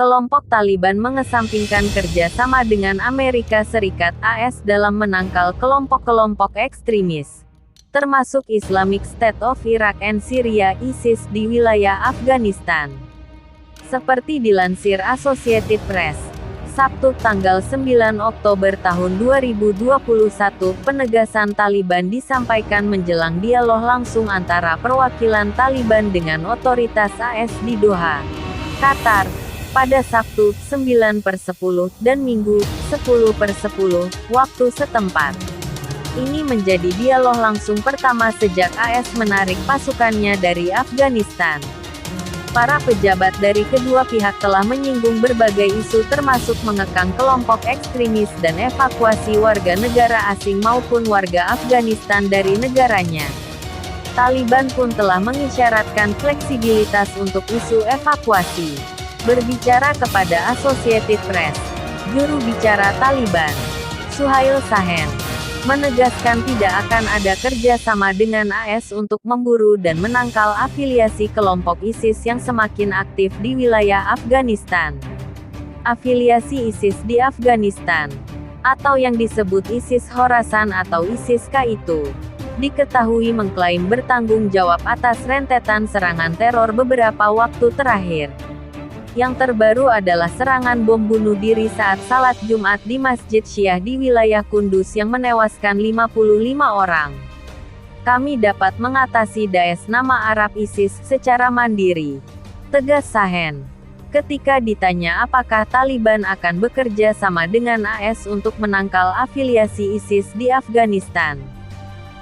kelompok Taliban mengesampingkan kerjasama dengan Amerika Serikat (AS) dalam menangkal kelompok-kelompok ekstremis, termasuk Islamic State of Iraq and Syria (ISIS) di wilayah Afghanistan. Seperti dilansir Associated Press, Sabtu tanggal 9 Oktober tahun 2021, penegasan Taliban disampaikan menjelang dialog langsung antara perwakilan Taliban dengan otoritas AS di Doha, Qatar, pada Sabtu 9/10 dan Minggu 10/10 waktu setempat. Ini menjadi dialog langsung pertama sejak AS menarik pasukannya dari Afghanistan. Para pejabat dari kedua pihak telah menyinggung berbagai isu termasuk mengekang kelompok ekstremis dan evakuasi warga negara asing maupun warga Afghanistan dari negaranya. Taliban pun telah mengisyaratkan fleksibilitas untuk isu evakuasi. Berbicara kepada Associated Press, juru bicara Taliban, Suhail Shaheen, menegaskan tidak akan ada kerjasama dengan AS untuk memburu dan menangkal afiliasi kelompok ISIS yang semakin aktif di wilayah Afghanistan. Afiliasi ISIS di Afghanistan, atau yang disebut ISIS Khorasan atau ISIS-K itu, diketahui mengklaim bertanggung jawab atas rentetan serangan teror beberapa waktu terakhir. Yang terbaru adalah serangan bom bunuh diri saat salat Jumat di Masjid Syiah di wilayah Kunduz yang menewaskan 55 orang. Kami dapat mengatasi Daesh nama Arab ISIS secara mandiri, tegas Shaheen. Ketika ditanya apakah Taliban akan bekerja sama dengan AS untuk menangkal afiliasi ISIS di Afghanistan.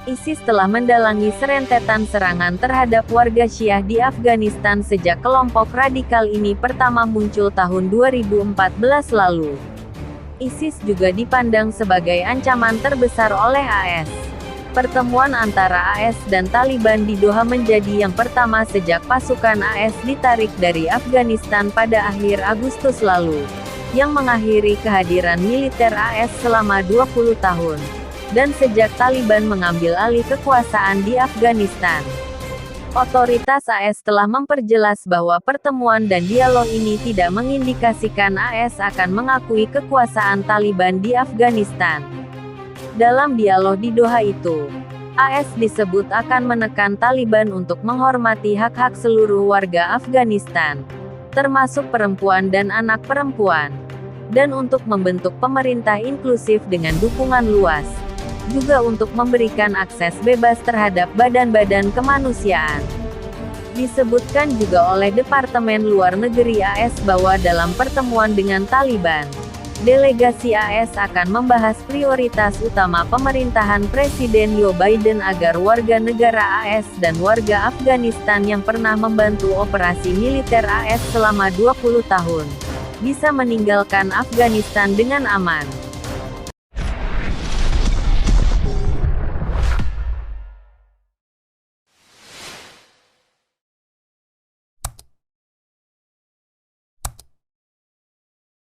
ISIS telah mendalangi serentetan serangan terhadap warga Syiah di Afghanistan sejak kelompok radikal ini pertama muncul tahun 2014 lalu. ISIS juga dipandang sebagai ancaman terbesar oleh AS. Pertemuan antara AS dan Taliban di Doha menjadi yang pertama sejak pasukan AS ditarik dari Afghanistan pada akhir Agustus lalu, yang mengakhiri kehadiran militer AS selama 20 tahun. Dan sejak Taliban mengambil alih kekuasaan di Afghanistan. Otoritas AS telah memperjelas bahwa pertemuan dan dialog ini tidak mengindikasikan AS akan mengakui kekuasaan Taliban di Afghanistan. Dalam dialog di Doha itu, AS disebut akan menekan Taliban untuk menghormati hak-hak seluruh warga Afghanistan, termasuk perempuan dan anak perempuan, dan untuk membentuk pemerintah inklusif dengan dukungan luas, juga untuk memberikan akses bebas terhadap badan-badan kemanusiaan. Disebutkan juga oleh Departemen Luar Negeri AS bahwa dalam pertemuan dengan Taliban, delegasi AS akan membahas prioritas utama pemerintahan Presiden Joe Biden agar warga negara AS dan warga Afghanistan yang pernah membantu operasi militer AS selama 20 tahun, bisa meninggalkan Afghanistan dengan aman.